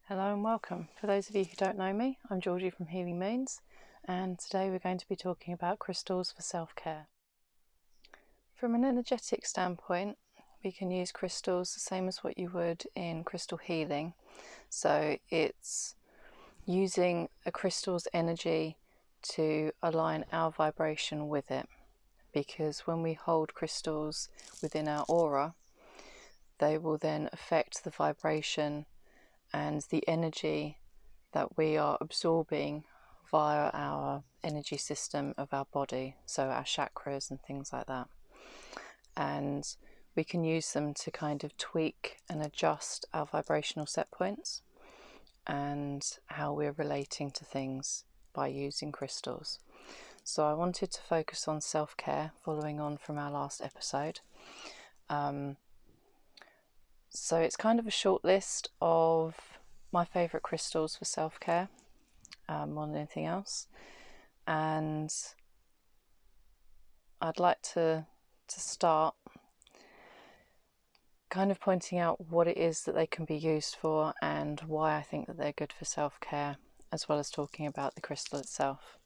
Hello and welcome. For those of you who don't know me, I'm Georgie from Healingmoonsuk, and today we're going to be talking about crystals for self-care. From an energetic standpoint, we can use crystals the same as what you would in crystal healing. So it's using a crystal's energy to align our vibration with it, because when we hold crystals within our aura, they will then affect the vibration and the energy that we are absorbing via our energy system of our body, so our chakras and things like that. And we can use them to kind of tweak and adjust our vibrational set points and how we're relating to things by using crystals. So I wanted to focus on self-care, following on from our last episode. So it's kind of a short list of my favourite crystals for self-care, more than anything else. And I'd like to start kind of pointing out what it is that they can be used for and why I think that they're good for self-care, as well as talking about the crystal itself.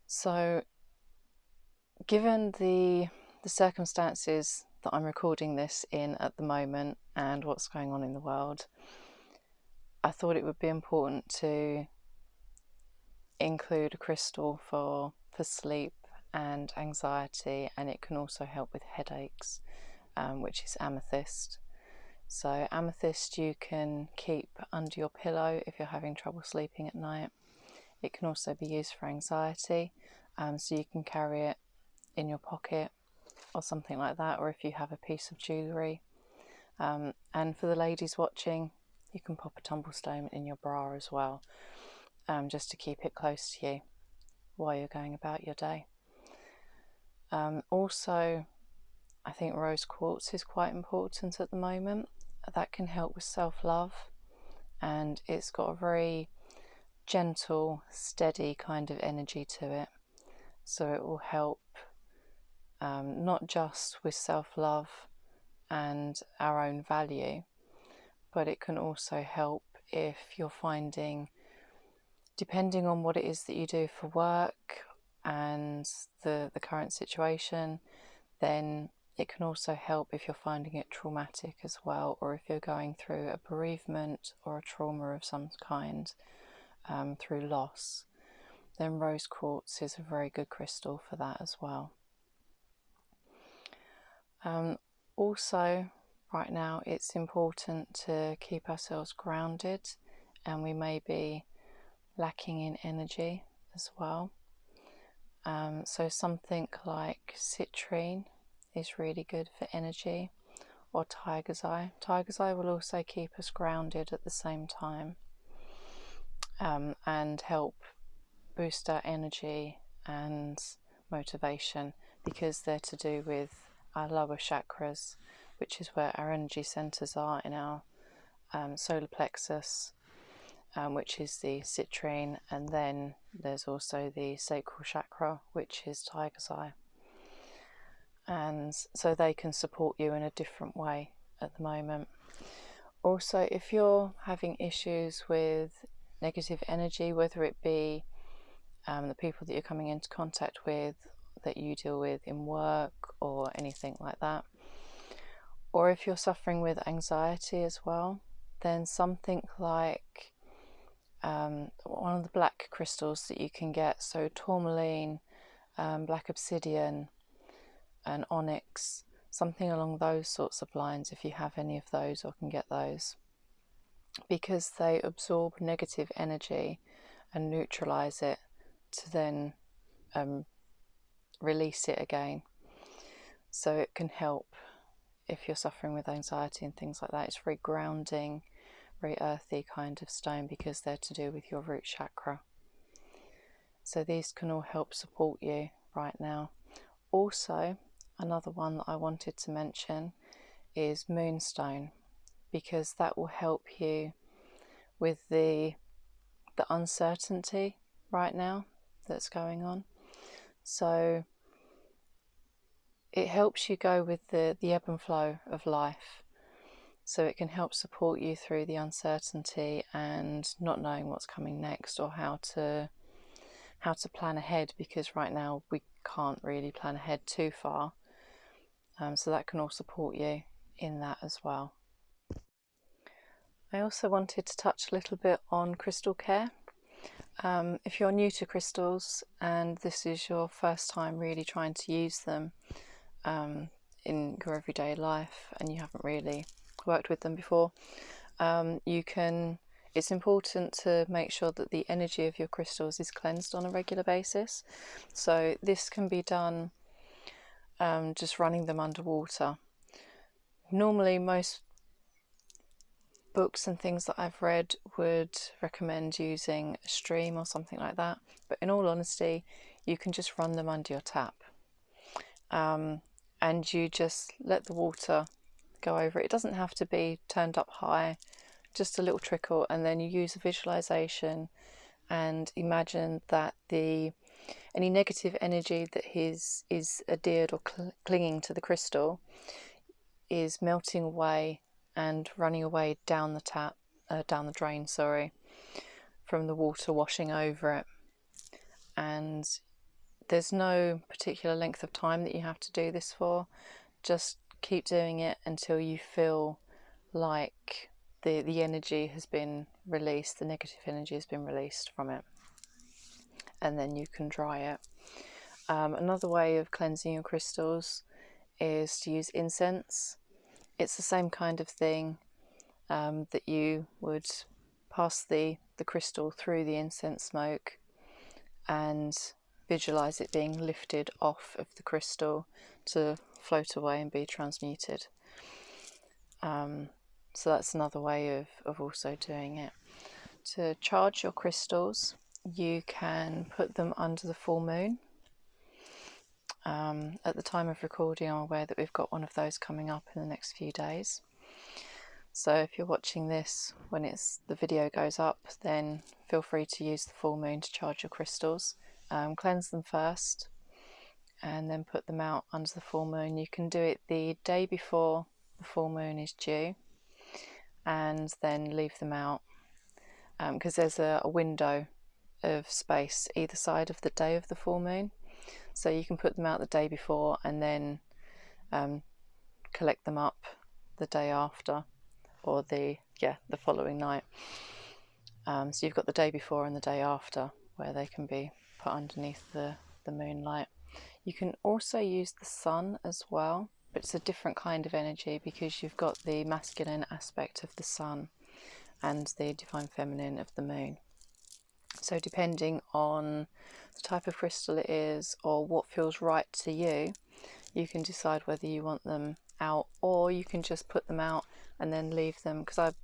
So given the circumstances that I'm recording this in at the moment and what's going on in the world, I thought it would be important to include a crystal for sleep and anxiety, and it can also help with headaches, which is amethyst. So amethyst you can keep under your pillow if you're having trouble sleeping at night. It can also be used for anxiety, so you can carry it in your pocket or something like that, or if you have a piece of jewellery. And for the ladies watching, you can pop a tumblestone in your bra as well, just to keep it close to you while you're going about your day. Also, I think rose quartz is quite important at the moment. That can help with self-love, and it's got a very gentle, steady kind of energy to it. So it will help not just with self-love and our own value, but it can also help if you're finding, depending on what it is that you do for work and the current situation, then it can also help if you're finding it traumatic as well, or if you're going through a bereavement or a trauma of some kind through loss, then rose quartz is a very good crystal for that as well. Also, right now it's important to keep ourselves grounded, and we may be lacking in energy as well. So something like citrine is really good for energy, or tiger's eye. Tiger's eye will also keep us grounded at the same time, and help boost our energy and motivation, because they're to do with our lower chakras, which is where our energy centers are in our solar plexus, which is the citrine, and then there's also the sacral chakra, which is tiger's eye. And so they can support you in a different way at the moment. Also, if you're having issues with negative energy, whether it be the people that you're coming into contact with, that you deal with in work or anything like that, or if you're suffering with anxiety as well, then something like one of the black crystals that you can get, so tourmaline, black obsidian and onyx, something along those sorts of lines, if you have any of those or can get those, because they absorb negative energy and neutralize it to then release it again. So it can help if you're suffering with anxiety and things like that. It's very grounding, very earthy kind of stone, because they're to do with your root chakra. So these can all help support you right now. Also, another one that I wanted to mention is moonstone, because that will help you with the uncertainty right now that's going on. So it helps you go with the ebb and flow of life. so it can help support you through the uncertainty and not knowing what's coming next, or how to plan ahead, because right now we can't really plan ahead too far. So that can all support you in that as well. I also wanted to touch a little bit on crystal care. If you're new to crystals and this is your first time really trying to use them in your everyday life, and you haven't really worked with them before, it's important to make sure that the energy of your crystals is cleansed on a regular basis. So this can be done just running them underwater. Normally most books and things that I've read would recommend using a stream or something like that, but in all honesty you can just run them under your tap, and you just let the water go over it. It doesn't have to be turned up high, just a little trickle, and then you use a visualization and imagine that any negative energy that is adhered or clinging to the crystal is melting away and running away down the tap, down the drain, sorry, from the water washing over it. And there's no particular length of time that you have to do this for. Just keep doing it until you feel like the energy has been released, the negative energy has been released from it, and then you can dry it. Another way of cleansing your crystals is to use incense. It's the same kind of thing, that you would pass the crystal through the incense smoke and visualize it being lifted off of the crystal to float away and be transmuted. So that's another way of also doing it. To charge your crystals, you can put them under the full moon. At the time of recording, I'm aware that we've got one of those coming up in the next few days. So if you're watching this when the video goes up, then feel free to use the full moon to charge your crystals. Cleanse them first and then put them out under the full moon. You can do it the day before the full moon is due, and then leave them out, because there's a window of space either side of the day of the full moon. So you can put them out the day before and then collect them up the day after, or the following night. So you've got the day before and the day after where they can be put underneath the moonlight. You can also use the sun as well, but it's a different kind of energy because you've got the masculine aspect of the sun and the divine feminine of the moon. So depending on the type of crystal it is or what feels right to you, you can decide whether you want them out, or you can just put them out and then leave them, because I'm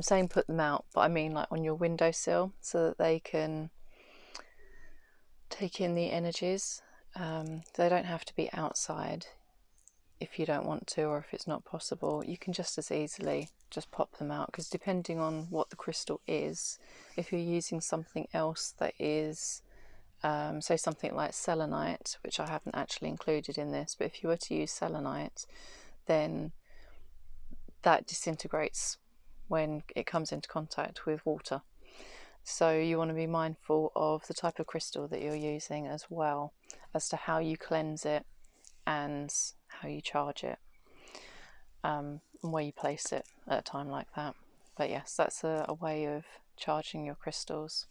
saying put them out, but I mean like on your windowsill, so that they can take in the energies. They don't have to be outside if you don't want to, or if it's not possible. You can just as easily just pop them out, because depending on what the crystal is, if you're using something else that is say something like selenite, which I haven't actually included in this, but if you were to use selenite, then that disintegrates when it comes into contact with water. So you want to be mindful of the type of crystal that you're using as well, as to how you cleanse it and how you charge it, and where you place it at a time like that. But yes, that's a way of charging your crystals.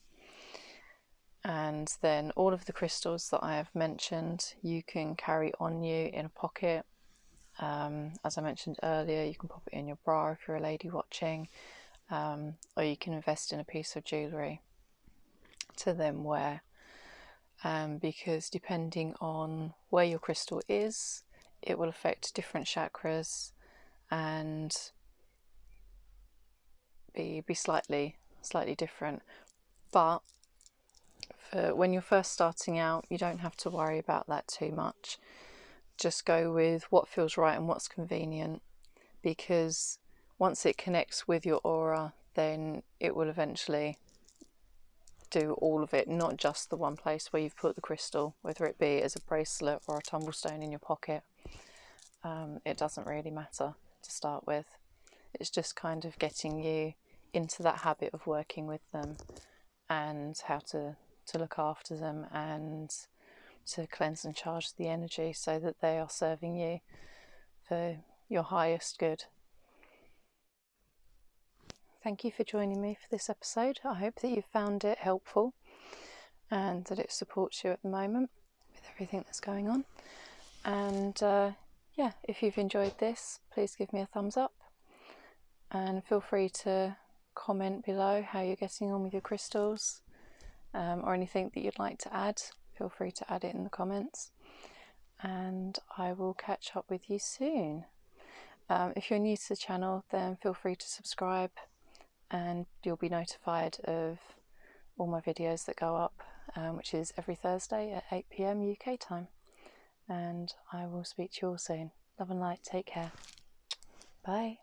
And then all of the crystals that I have mentioned, you can carry on you in a pocket. As I mentioned earlier, you can pop it in your bra if you're a lady watching, or you can invest in a piece of jewellery to then wear, because depending on where your crystal is, it will affect different chakras and be slightly different. But when you're first starting out, you don't have to worry about that too much. Just go with what feels right and what's convenient, because once it connects with your aura, then it will eventually do all of it, not just the one place where you've put the crystal, whether it be as a bracelet or a tumblestone in your pocket. It doesn't really matter to start with. It's just kind of getting you into that habit of working with them and how to look after them and to cleanse and charge the energy so that they are serving you for your highest good. Thank you for joining me for this episode. I hope that you found it helpful and that it supports you at the moment with everything that's going on. And yeah, if you've enjoyed this, please give me a thumbs up and feel free to comment below how you're getting on with your crystals, or anything that you'd like to add. Feel free to add it in the comments, and I will catch up with you soon. If you're new to the channel, then feel free to subscribe and you'll be notified of all my videos that go up, which is every Thursday at 8 PM UK time. And I will speak to you all soon. Love and light. Take care. Bye.